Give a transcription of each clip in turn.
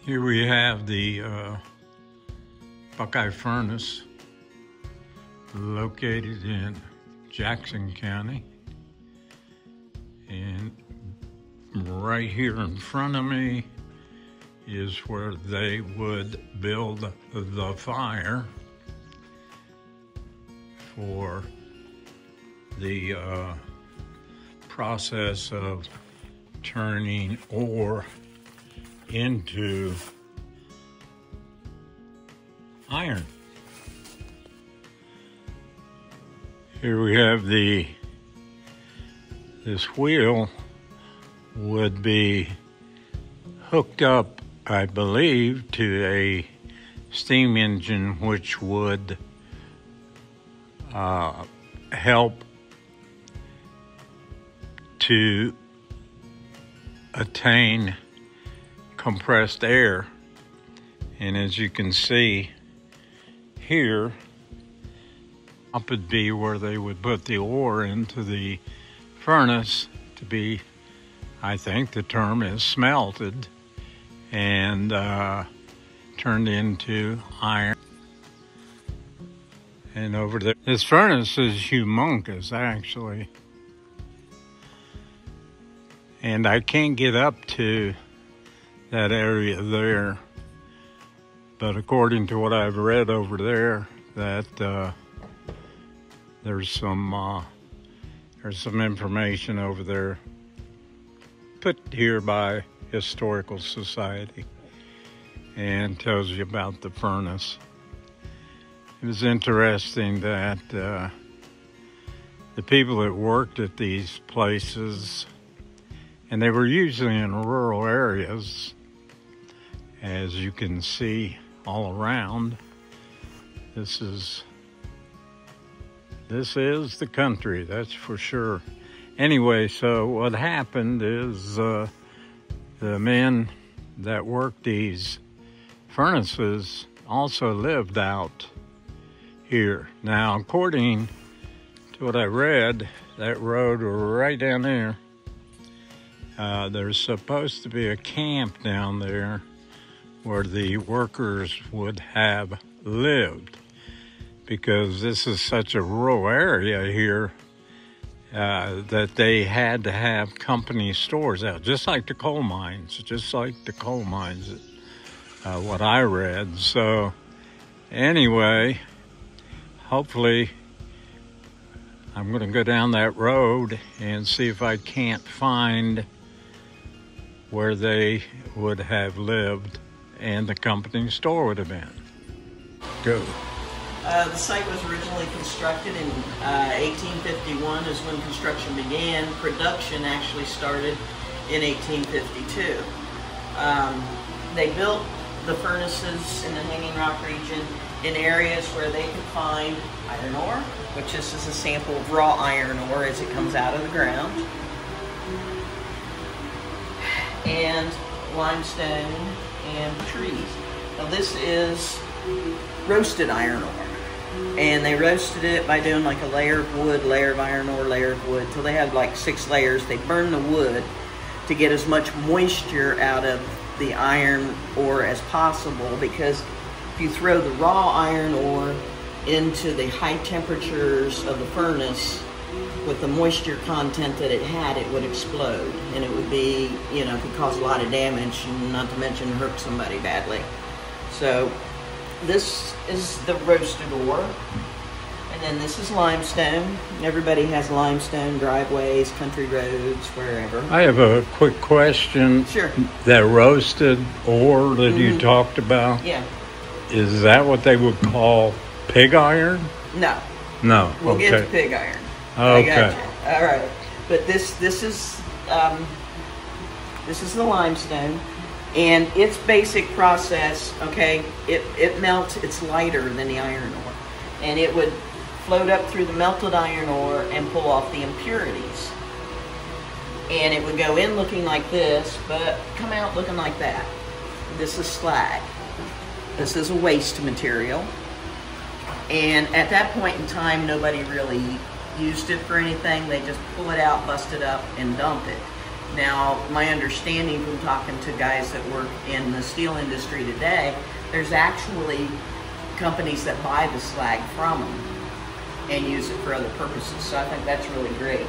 Here we have the Buckeye furnace located in Jackson County. And right here in front of me is where they would build the fire for the process of turning ore into iron. Here we have this wheel would be hooked up, I believe, to a steam engine which would help to attain compressed air. And as you can see here, up would be where they would put the ore into the furnace to be, I think the term is smelted and turned into iron. And over there, this furnace is humongous actually. And I can't get up to that area there, but according to what I've read over there, that there's some information over there put here by Historical Society and tells you about the furnace. It was interesting that the people that worked at these places, and they were usually in rural areas, as you can see all around. This is the country, that's for sure. Anyway, so what happened is the men that worked these furnaces also lived out here. Now, according to what I read, that road right down there, there's supposed to be a camp down there where the workers would have lived, because this is such a rural area here that they had to have company stores out, just like the coal mines, what I read. So anyway, hopefully I'm going to go down that road and see if I can't find where they would have lived and the company store would have been. Go. The site was originally constructed in 1851 is when construction began. Production actually started in 1852. They built the furnaces in the Hanging Rock region in areas where they could find iron ore, which this is a sample of raw iron ore as it comes out of the ground, and limestone and trees. Now this is roasted iron ore, and they roasted it by doing like a layer of wood, layer of iron ore, layer of wood, till they had like 6 layers. They burn the wood to get as much moisture out of the iron ore as possible, because if you throw the raw iron ore into the high temperatures of the furnace with the moisture content that it had, it would explode, and it would be, you know, could cause a lot of damage, and not to mention hurt somebody badly. So this is the roasted ore, and then this is limestone. Everybody has limestone driveways, country roads, wherever. I have a quick question. Sure. That roasted ore that you talked about, Yeah. is that what they would call pig iron? No. No. We'll Okay. get to pig iron. Okay. I got you. All right. But this is the limestone, and its basic process. Okay, it melts. It's lighter than the iron ore, and it would float up through the melted iron ore and pull off the impurities. And it would go in looking like this, but come out looking like that. This is slag. This is a waste material. And at that point in time, nobody really used it for anything. They just pull it out, bust it up, and dump it. Now, my understanding from talking to guys that work in the steel industry today, there's actually companies that buy the slag from them and use it for other purposes. So I think that's really great.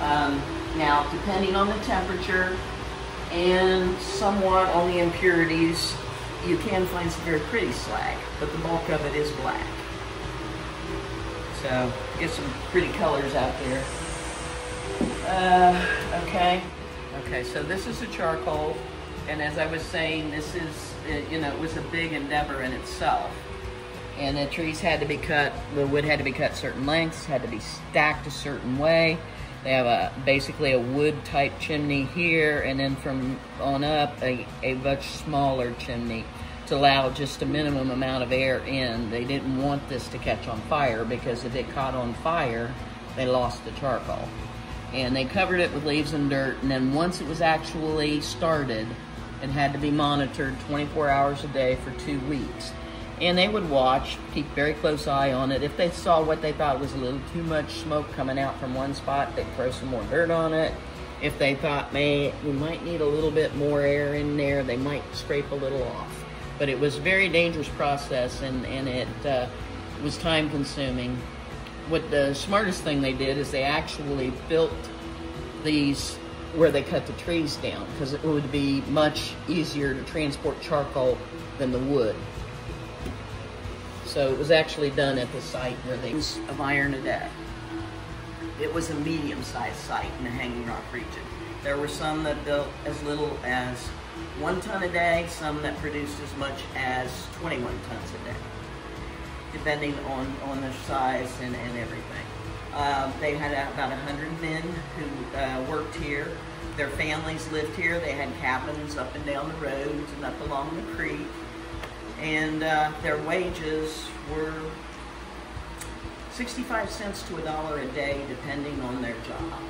Now, depending on the temperature and somewhat on the impurities, you can find some very pretty slag, but the bulk of it is black. So, get some pretty colors out there. Okay, so this is a charcoal, and as I was saying, this is, it was a big endeavor in itself. And the trees had to be cut, the wood had to be cut certain lengths, had to be stacked a certain way. They have basically a wood type chimney here, and then from on up, a much smaller chimney to allow just a minimum amount of air in. They didn't want this to catch on fire, because if it caught on fire, they lost the charcoal. And they covered it with leaves and dirt, and then once it was actually started, it had to be monitored 24 hours a day for 2 weeks. And they would watch, keep very close eye on it. If they saw what they thought was a little too much smoke coming out from one spot, they'd throw some more dirt on it. If they thought, we might need a little bit more air in there, they might scrape a little off. But it was a very dangerous process, and it was time consuming. What the smartest thing they did is they actually built these where they cut the trees down, because it would be much easier to transport charcoal than the wood. So it was actually done at the site where they use of iron a day. It was a medium-sized site in the Hanging Rock region. There were some that built as little as 1 ton a day, some that produced as much as 21 tons a day, depending on their size and everything. They had about 100 men who worked here. Their families lived here. They had cabins up and down the roads and up along the creek. And their wages were 65 cents to $1 a day, depending on their job.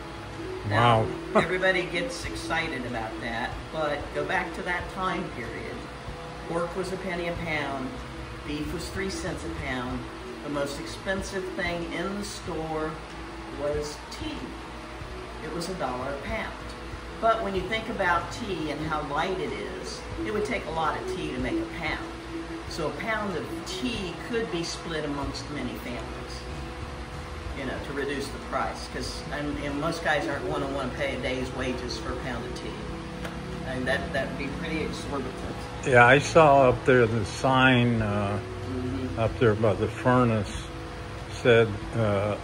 Now, wow. Everybody gets excited about that, but go back to that time period. Pork was a penny a pound. Beef was 3 cents a pound. The most expensive thing in the store was tea. It was $1 a pound. But when you think about tea and how light it is, it would take a lot of tea to make a pound. So a pound of tea could be split amongst many families, to reduce the price. Because most guys aren't going to want to pay a day's wages for a pound of tea. And that would be pretty exorbitant. Yeah, I saw up there the sign up there by the furnace said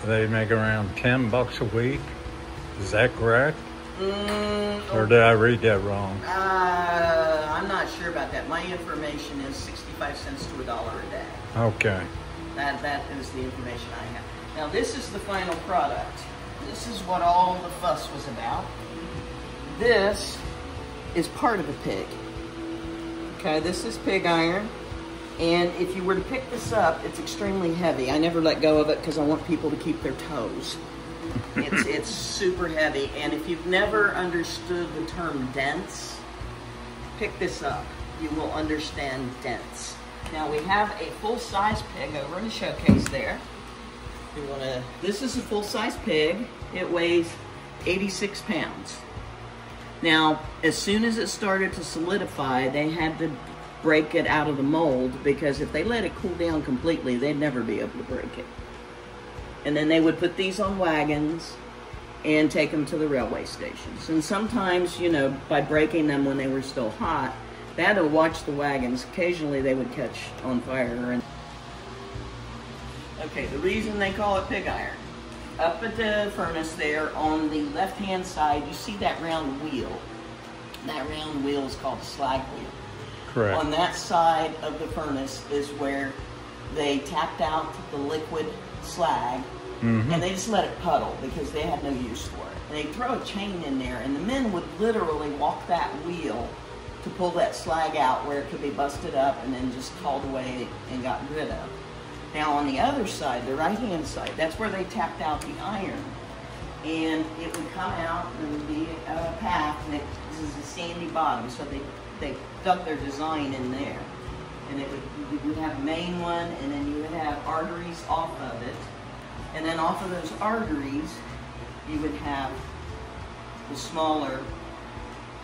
they make around $10 a week. Is that correct? Or did I read that wrong? I'm not sure about that. My information is 65 cents to $1 a day. Okay. That is the information I have. Now this is the final product. This is what all the fuss was about. This is part of the pig. Okay, this is pig iron. And if you were to pick this up, it's extremely heavy. I never let go of it because I want people to keep their toes. It's super heavy, and if you've never understood the term dense, pick this up. You will understand dense. Now we have a full-size pig over in the showcase there. This is a full-size pig. It weighs 86 pounds. Now, as soon as it started to solidify, they had to break it out of the mold, because if they let it cool down completely, they'd never be able to break it. And then they would put these on wagons and take them to the railway stations. And sometimes, by breaking them when they were still hot, they had to watch the wagons. Occasionally they would catch on fire. Okay, the reason they call it pig iron. Up at the furnace there, on the left-hand side, you see that round wheel. That round wheel is called a slag wheel. Correct. On that side of the furnace is where they tapped out the liquid slag, and they just let it puddle because they had no use for it. And they'd throw a chain in there, and the men would literally walk that wheel to pull that slag out where it could be busted up and then just hauled away and got rid of. Now on the other side, the right-hand side, that's where they tapped out the iron. And it would come out and there would be a path, and this is a sandy bottom, so they dug their design in there. And you would have a main one, and then you would have arteries off of it. And then off of those arteries, you would have the smaller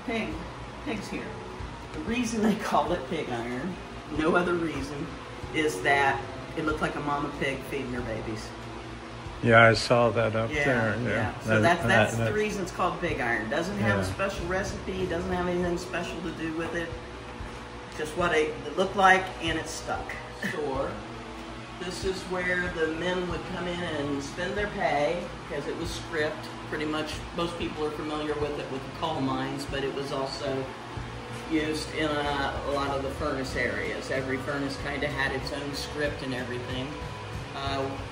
pigs here. The reason they call it pig iron, no other reason, is that it looked like a mama pig feeding her babies. Yeah, I saw that up there. Yeah. So that's the reason it's called pig iron. Doesn't have a special recipe, doesn't have anything special to do with it. Just what it looked like, and it stuck. Store. This is where the men would come in and spend their pay, because it was script. Pretty much, most people are familiar with it with the coal mines, but it was also used in a lot of the furnace areas. Every furnace kind of had its own script and everything.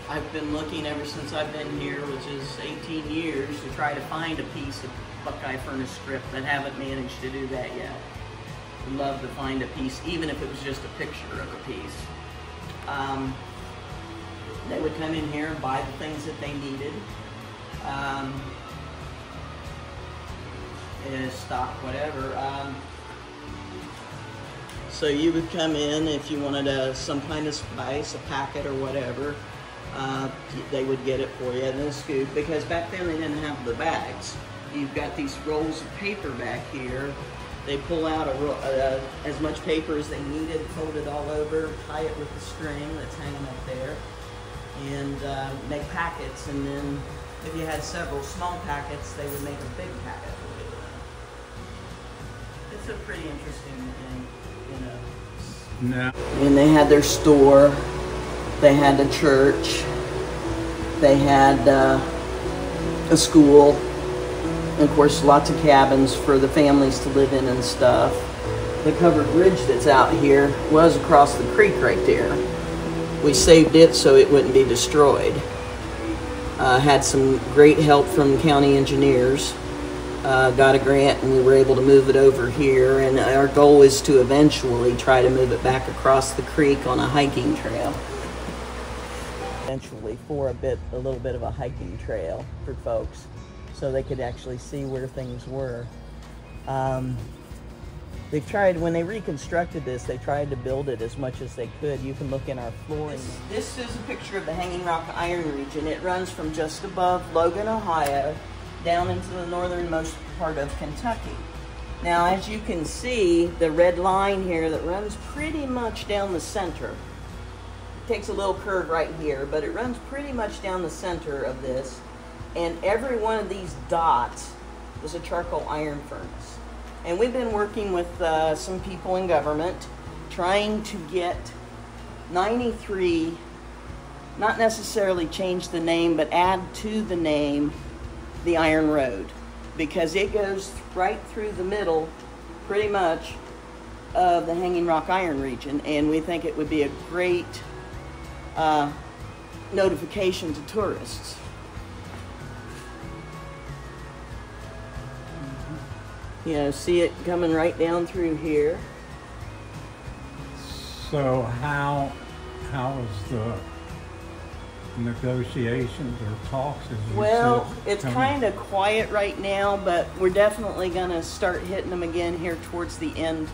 I've been looking ever since I've been here, which is 18 years, to try to find a piece of Buckeye furnace script, but haven't managed to do that yet. Would love to find a piece, even if it was just a picture of a piece. They would come in here and buy the things that they needed. Stock, whatever. So you would come in if you wanted some kind of spice, a packet or whatever. They would get it for you in a scoop, because back then they didn't have the bags. You've got these rolls of paper back here. They pull out as much paper as they needed, fold it all over, tie it with the string that's hanging up there, and make packets. And then if you had several small packets, they would make a big packet for you. It's a pretty interesting thing, you know. No. And they had their store, they had a church, they had a school, and of course lots of cabins for the families to live in and stuff. The covered bridge that's out here was across the creek right there. We saved it so it wouldn't be destroyed. Had some great help from county engineers. Got a grant and we were able to move it over here, and our goal is to eventually try to move it back across the creek on a hiking trail. Eventually for a little bit of a hiking trail for folks, so they could actually see where things were. They've tried, when they reconstructed this, they tried to build it as much as they could. You can look in our flooring. This is a picture of the Hanging Rock Iron Region. It runs from just above Logan, Ohio, down into the northernmost part of Kentucky. Now, as you can see, the red line here that runs pretty much down the center. It takes a little curve right here, but it runs pretty much down the center of this. And every one of these dots was a charcoal iron furnace. And we've been working with some people in government trying to get 93, not necessarily change the name, but add to the name the Iron Road, because it goes right through the middle, pretty much, of the Hanging Rock Iron Region, and we think it would be a great notification to tourists. You know, see it coming right down through here. So how is the negotiations or talks? Well, it's kind of quiet right now, but we're definitely going to start hitting them again here towards the end